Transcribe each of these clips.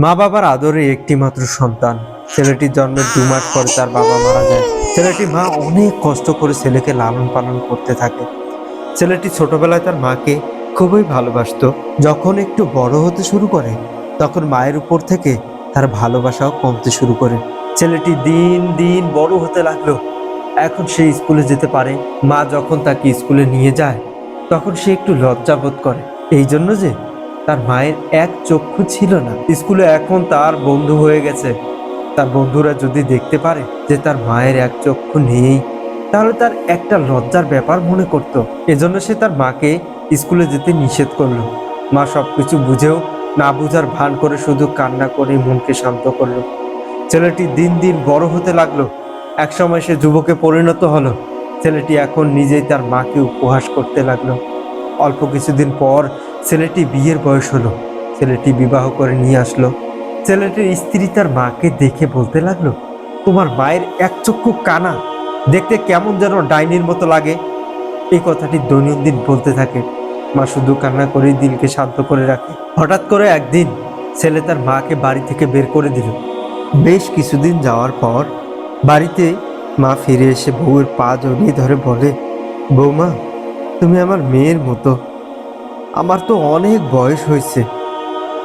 মা বাবার আদরে একটি মাত্র সন্তান। ছেলেটির জন্মের 2 মাস পরে তার বাবা মারা যায়। ছেলেটির মা অনেক কষ্ট করে ছেলেকে লালন পালন করতে থাকে। ছেলেটি ছোটবেলায় তার মাকে খুবই ভালোবাসতো। যখন একটু বড় হতে শুরু করে তখন মায়ের উপর থেকে তার ভালোবাসাও কমতে শুরু করে। ছেলেটি দিন দিন বড় হতে লাগলো। এখন সে স্কুলে যেতে পারে। মা যখন তাকে স্কুলে নিয়ে যায় তখন সে একটু লজ্জা বোধ করে, এই জন্য যে তার মায়ের এক চক্ষু ছিল না। স্কুলে এখন তার বন্ধু হয়ে গেছে। তার বন্ধুরা যদি দেখতে পারে যে তার মায়ের এক চক্ষু নেই তাহলে তার একটা লজ্জার ব্যাপার মনে করত। এজন্য সে তার মাকে স্কুলে যেতে নিষেধ করলো। মা সবকিছু বুঝেও না বুঝার ভান করে শুধু কান্না করে মনকে শান্ত করলো। ছেলেটি দিন দিন বড় হতে লাগলো। একসময় সে যুবকে পরিণত হলো। ছেলেটি এখন নিজেই তার মাকে উপহাস করতে লাগলো। অল্প কিছুদিন পর ছেলেটি বিয়ের বয়স হলো। ছেলেটি বিবাহ করে নিয়ে আসলো। ছেলেটির স্ত্রী তার মাকে দেখে বলতে লাগলো, তোমার মায়ের এক চক্ষু কানা, দেখতে কেমন যেন ডাইনির মতো লাগে। এই কথাটি দৈনন্দিন বলতে থাকে। মা শুধু কান্না করেই দিলকে শান্ত করে রাখে। হঠাৎ করে একদিন ছেলে তার মাকে বাড়ি থেকে বের করে দিল। বেশ কিছুদিন যাওয়ার পর বাড়িতে মা ফিরে এসে বউয়ের পা জড়িয়ে ধরে বলে, বৌমা, তুমি আমার মেয়ের মতো। আমার তো অনেক বয়স হয়েছে।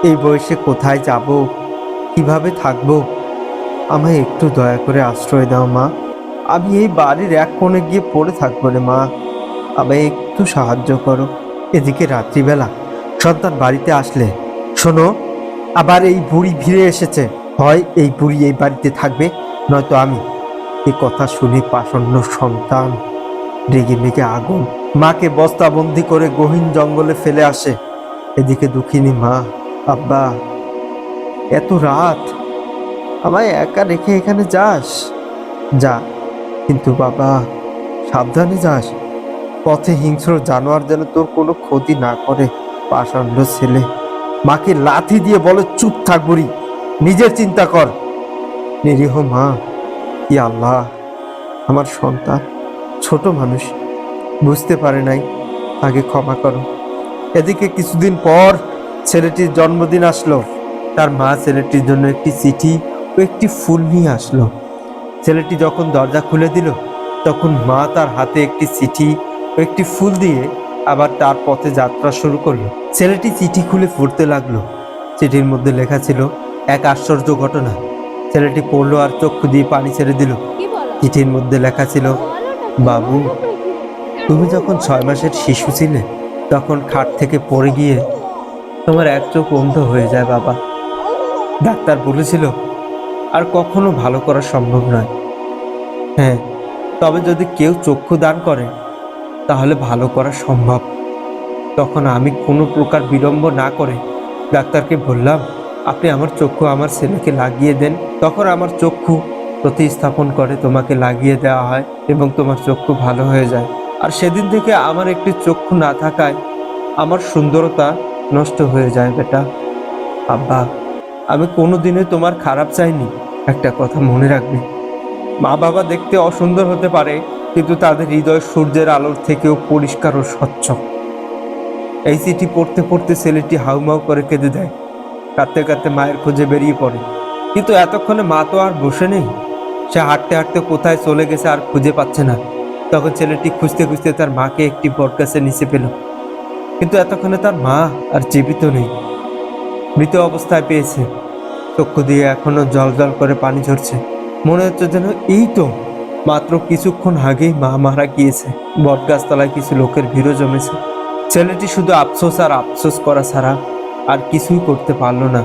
এই বয়সে কোথায় যাব, কিভাবে থাকবো? আমায় একটু দয়া করে আশ্রয় দাও মা। আমি এই বাড়ির এক কোণে গিয়ে পড়ে থাকবো রে মা। আমায় একটু সাহায্য করো। এদিকে রাত্রিবেলা সন্তান বাড়িতে আসলে, শোনো, আবার এই বুড়ি ফিরে এসেছে। হয় এই বুড়ি এই বাড়িতে থাকবে, নয়তো আমি। এই কথা শুনে পাষণ্ড সন্তান রেগে মেগে আগুন। মাকে বস্তাবন্দি করে গহীন জঙ্গলে ফেলে আসে। এদিকে দুঃখিনী মা, আব্বা, এত রাত আমায় একা রেখে এখানে যাস? যা, কিন্তু বাবা সাবধানে যাস। পথে হিংস্র জানোয়ার যেন তোর কোনো ক্ষতি না করে। পাষণ্ড ছেলে মাকে লাথি দিয়ে বলে, চুপ থাক বুড়ি, নিজের চিন্তা কর। নিরীহ মা, ই আল্লাহ, আমার সন্তান ছোট মানুষ, বুঝতে পারে নাই, তাকে ক্ষমা করো। এদিকে কিছুদিন পর ছেলেটির জন্মদিন আসলো। তার মা ছেলেটির জন্য একটি চিঠি ও একটি ফুল নিয়ে আসলো। ছেলেটি যখন দরজা খুলে দিল তখন মা তার হাতে একটি চিঠি ও একটি ফুল দিয়ে আবার তার পথে যাত্রা শুরু করলো। ছেলেটি চিঠি খুলে পড়তে লাগলো। চিঠির মধ্যে লেখা ছিল এক আশ্চর্য ঘটনা। ছেলেটি পড়লো আর চক্ষু দিয়ে পানি ছেড়ে দিল। চিঠির মধ্যে লেখা ছিল, বাবু, তুমি যখন 6 মাসের শিশু ছিলে তখন খাট থেকে পড়ে গিয়ে তোমার এক চোখ অন্ধ হয়ে যায় বাবা। ডাক্তার বলেছিল আর কখনো ভালো করা সম্ভব নয়। হ্যাঁ, তবে যদি কেউ চক্ষু দান করে তাহলে ভালো করা সম্ভব। তখন আমি কোনো প্রকার বিলম্ব না করে ডাক্তারকে বললাম, আপনি আমার চক্ষু আমার ছেলেকে লাগিয়ে দেন। তখন আমার চক্ষু প্রতিস্থাপন করে তোমাকে লাগিয়ে দেওয়া হয় এবং তোমার চক্ষু ভালো হয়ে যায়। আর সেদিন থেকে আমার একটি চক্ষু না থাকায় আমার সুন্দরতা নষ্ট হয়ে যায় বেটা। আব্বা, আমি কোনোদিনই তোমার খারাপ চাইনি। একটা কথা মনে রাখবে, মা বাবা দেখতে অসুন্দর হতে পারে কিন্তু তাদের হৃদয় সূর্যের আলোর থেকেও পরিষ্কার ও স্বচ্ছ। এই চিঠি পড়তে পড়তে ছেলেটি হাউমাউ করে কেঁদে দেয়। কাঁদতে কাঁদতে মায়ের খোঁজে বেরিয়ে পড়ে, কিন্তু এতক্ষণে মা তো আর বসে নেই। সে হাঁটতে হাঁটতে কোথায় চলে গেছে আর খুঁজে পাচ্ছে না। তখন ছেলেটি খুঁজতে খুঁজতে তার মাকে একটি বটগাছের নিচে পেল, কিন্তু এতক্ষণে তার মা আর জীবিত নেই, মৃত অবস্থায় পেয়েছে। চক্ষু দিয়ে এখনো জল জল করে পানি ঝরছে। মনে হচ্ছে যেন এই তো মাত্র কিছুক্ষণ আগেই মা মারা গিয়েছে। বটগাছতলায় কিছু লোকের ভিড়ও জমেছে। ছেলেটি শুধু আফসোস আর আফসোস করা ছাড়া আর কিছুই করতে পারল না।